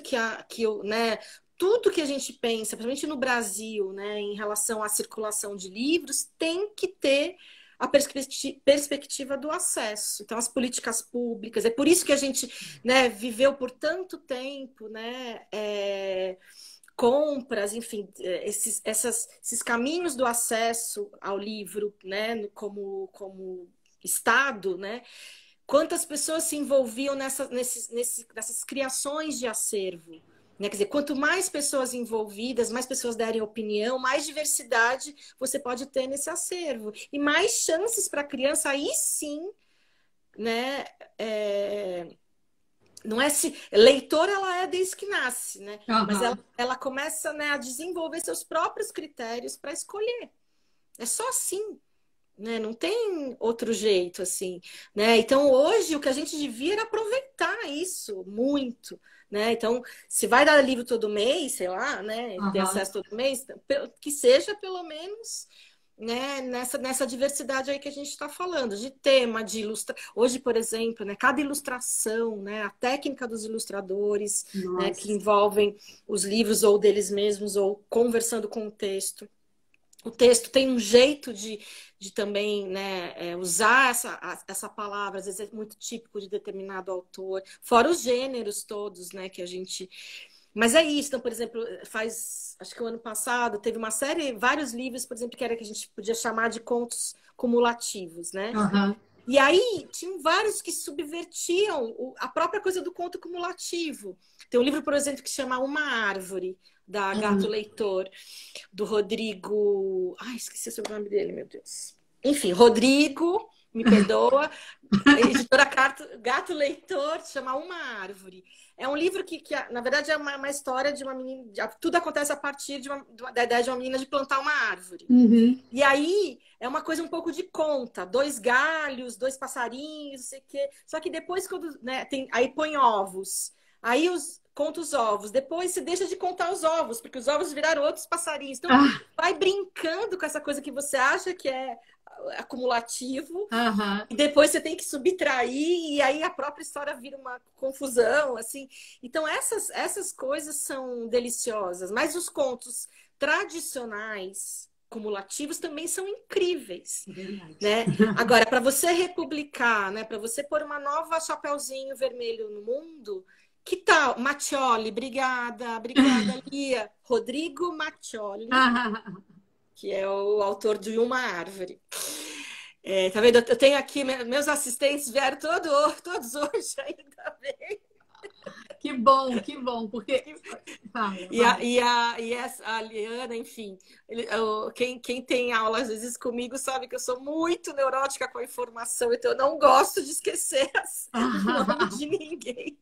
né, tudo que a gente pensa, principalmente no Brasil, né, em relação à circulação de livros, tem que ter a perspectiva do acesso. Então, as políticas públicas, é por isso que a gente, né, viveu por tanto tempo, né, compras, enfim, esses caminhos do acesso ao livro, né, como Estado, né? Quantas pessoas se envolviam nessas criações de acervo? Né? Quer dizer, quanto mais pessoas envolvidas, mais pessoas derem opinião, mais diversidade você pode ter nesse acervo. E mais chances para a criança, aí sim, né? Não é se leitora ela é desde que nasce, né? Mas Aham. ela começa, né, a desenvolver seus próprios critérios para escolher. É só assim, né? Não tem outro jeito assim, né? Então hoje o que a gente devia era aproveitar isso muito, né? Então, se vai dar livro todo mês, sei lá, né? Ter Aham. acesso todo mês, que seja pelo menos, né? Nessa diversidade aí que a gente está falando, de tema, de ilustra. Hoje, por exemplo, né? Cada ilustração, né? A técnica dos ilustradores, né? Que Nossa. envolvem os livros ou deles mesmos ou conversando com o texto. O texto tem um jeito de também, né, usar essa palavra, às vezes é muito típico de determinado autor, fora os gêneros todos, né, que a gente... Mas é isso, então, por exemplo, acho que o ano passado, teve uma série, vários livros, por exemplo, que era que a gente podia chamar de contos cumulativos, né? Aham. E aí, tinham vários que subvertiam a própria coisa do conto cumulativo. Tem um livro, por exemplo, que chama Uma Árvore, da Gato Leitor, do Rodrigo... Ai, esqueci o sobrenome dele, meu Deus. Enfim, Rodrigo, me perdoa, editora Gato Leitor, chama Uma Árvore. É um livro que na verdade, é uma história de uma menina... Tudo acontece a partir da ideia de uma menina de plantar uma árvore. Uhum. E aí, é uma coisa um pouco de conta. 2 galhos, 2 passarinhos, não sei o quê. Só que depois, quando, né, aí põe ovos. Aí conta os ovos. Depois você deixa de contar os ovos, porque os ovos viraram outros passarinhos. Então, vai brincando com essa coisa que você acha que é acumulativo. E depois você tem que subtrair, e aí a própria história vira uma confusão, assim. Então, essas coisas são deliciosas. Mas os contos tradicionais, cumulativos, também são incríveis. Né? Agora, para você republicar, né, para você pôr uma nova Chapeuzinho Vermelho no mundo, que tal? Mattioli, obrigada, Lia. Rodrigo Mattioli, que é o autor de Uma Árvore. Tá vendo? Eu tenho aqui, meus assistentes vieram todos hoje, ainda bem. Que bom, porque... A Liana, enfim, quem tem aula às vezes comigo sabe que eu sou muito neurótica com a informação, então eu não gosto de esquecer o nome de ninguém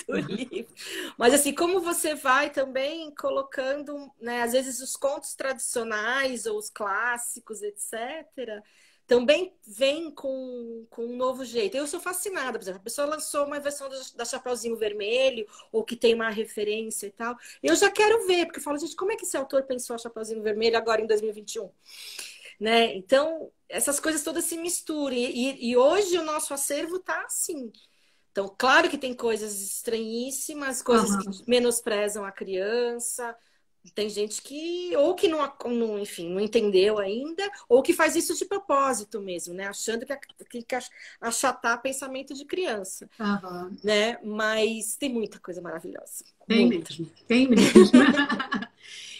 do livro. Mas assim, como você vai também colocando, né, às vezes os contos tradicionais ou os clássicos, etc., também vem com um novo jeito. Eu sou fascinada, por exemplo, a pessoa lançou uma versão da Chapeuzinho Vermelho, ou que tem uma referência e tal. Eu já quero ver, porque eu falo, gente, como é que esse autor pensou a Chapeuzinho Vermelho agora em 2021? Né? Então, essas coisas todas se misturam. E hoje o nosso acervo está assim. Então, claro que tem coisas estranhíssimas, coisas que menosprezam a criança. Tem gente que ou que enfim, não entendeu ainda, ou que faz isso de propósito mesmo, né? Achando que achatar pensamento de criança. Né? Mas tem muita coisa maravilhosa. Tem mesmo.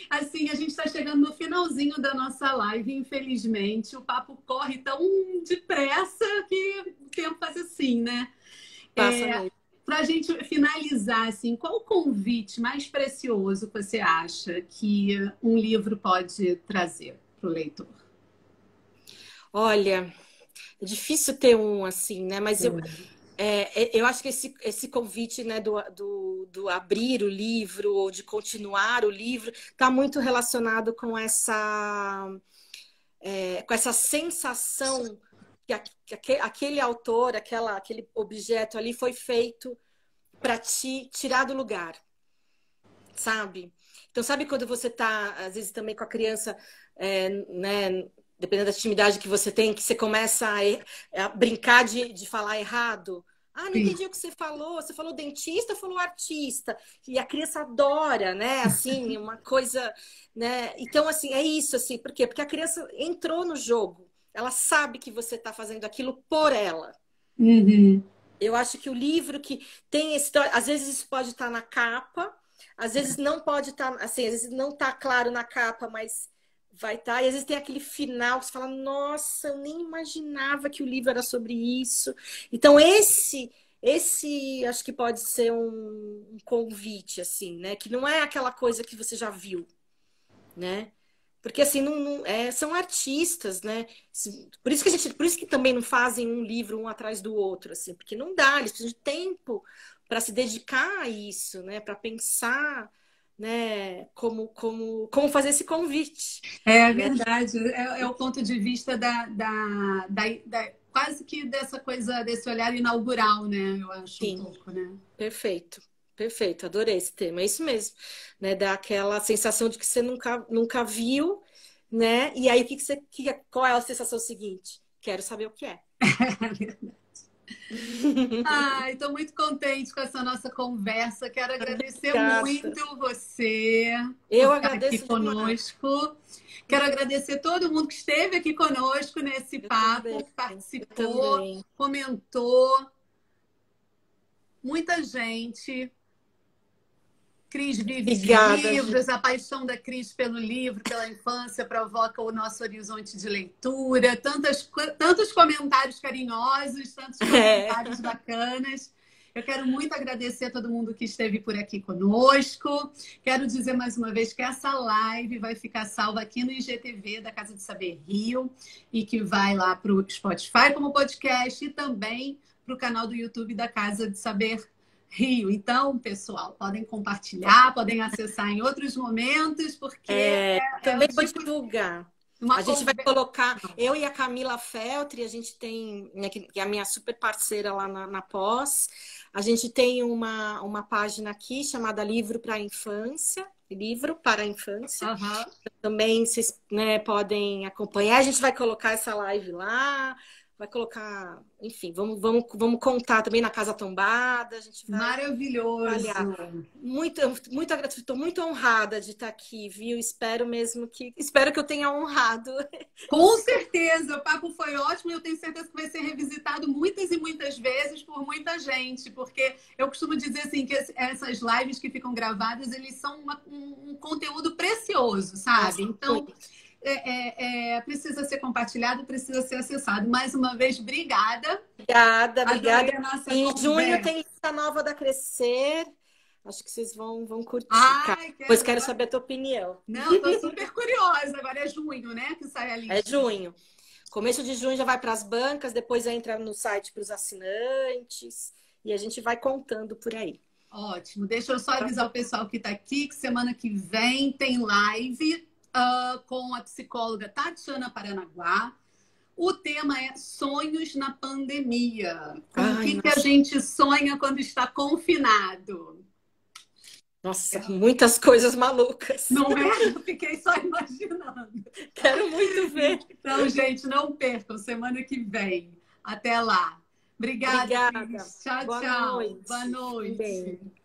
Assim, a gente está chegando no finalzinho da nossa live, infelizmente. O papo corre tão depressa que o tempo faz assim, né? Para a gente finalizar, assim, qual o convite mais precioso que você acha que um livro pode trazer para o leitor? Olha, é difícil ter um assim, né? Mas eu acho que esse convite, né, do abrir o livro ou de continuar o livro está muito relacionado com essa sensação que aquele autor, aquele objeto ali foi feito para te tirar do lugar, sabe? Então, sabe quando você está, às vezes, também com a criança, né, dependendo da intimidade que você tem, que você começa a brincar de falar errado? Não entendi o que você falou dentista ou falou artista? E a criança adora, né? Assim, uma coisa, né? Então, assim, é isso, assim, por quê? Porque a criança entrou no jogo, ela sabe que você está fazendo aquilo por ela. Eu acho que o livro que tem história, às vezes isso pode estar na capa, às vezes não pode estar, assim, às vezes não está claro na capa, mas vai estar. E às vezes tem aquele final que você fala, nossa, eu nem imaginava que o livro era sobre isso. Então esse acho que pode ser um convite, assim, né? Que não é aquela coisa que você já viu, né? Porque assim, são artistas, né? Por isso que também não fazem um livro um atrás do outro, assim, porque não dá, eles precisam de tempo para se dedicar a isso, né? Para pensar, né? Como fazer esse convite. É né? verdade, é o ponto de vista quase que dessa coisa, desse olhar inaugural, né? Eu acho. Sim. Um pouco, né? Perfeito, adorei esse tema, é isso mesmo, né? Dá aquela sensação de que você nunca viu, né? E aí qual é a sensação seguinte? Quero saber o que é. É verdade. Estou muito contente com essa nossa conversa. Quero agradecer muito você Eu por estar agradeço aqui conosco. Quero agradecer todo mundo que esteve aqui conosco nesse papo, que participou, comentou. Muita gente. Cris vive Obrigada, de livros, gente. a paixão da Cris pelo livro, pela infância, provoca o nosso horizonte de leitura, tantos comentários carinhosos, tantos É. comentários bacanas. Eu quero muito agradecer a todo mundo que esteve por aqui conosco. Quero dizer mais uma vez que essa live vai ficar salva aqui no IGTV da Casa de Saber Rio e que vai lá para o Spotify como podcast e também para o canal do YouTube da Casa de Saber Rio. Então, pessoal, podem compartilhar, podem acessar em outros momentos, porque é o Também vou tipo divulgar. uma A gente vai conversa. colocar, eu e a Camila Feltri, a gente tem, né, que é a minha super parceira lá na pós, a gente tem uma página aqui chamada Livro para a Infância, Livro para a Infância. Aham. Também vocês, né, podem acompanhar. A gente vai colocar essa live lá, vai colocar, enfim, vamos contar também na Casa Tombada. A gente vai Maravilhoso. trabalhar. Muito agradecida, estou muito honrada de estar aqui, viu? Espero que eu tenha honrado. Com certeza, o papo foi ótimo e eu tenho certeza que vai ser revisitado muitas e muitas vezes por muita gente, porque eu costumo dizer assim que essas lives que ficam gravadas, eles são um conteúdo precioso, sabe? Então, precisa ser compartilhado, precisa ser acessado. Mais uma vez, obrigada. Obrigada. Adorei a nossa Em conversa. junho tem essa nova da Crescer. Acho que vocês vão curtir, cara. Ai, Depois quero saber a tua opinião. Não, estou super curiosa. Agora é junho, né? Que sai a lista. É junho. Começo de junho já vai para as bancas, depois entra no site para os assinantes e a gente vai contando por aí. Ótimo. Deixa eu só avisar o pessoal que está aqui que semana que vem tem live com a psicóloga Tatiana Paranaguá. O tema é sonhos na pandemia. O que a gente sonha quando está confinado? Nossa, muitas coisas malucas. Não é? Eu fiquei só imaginando. Quero muito ver. Então, gente, não percam. Semana que vem. Até lá. Obrigada. Obrigada. Tchau, Boa tchau. noite. Boa noite. Bem.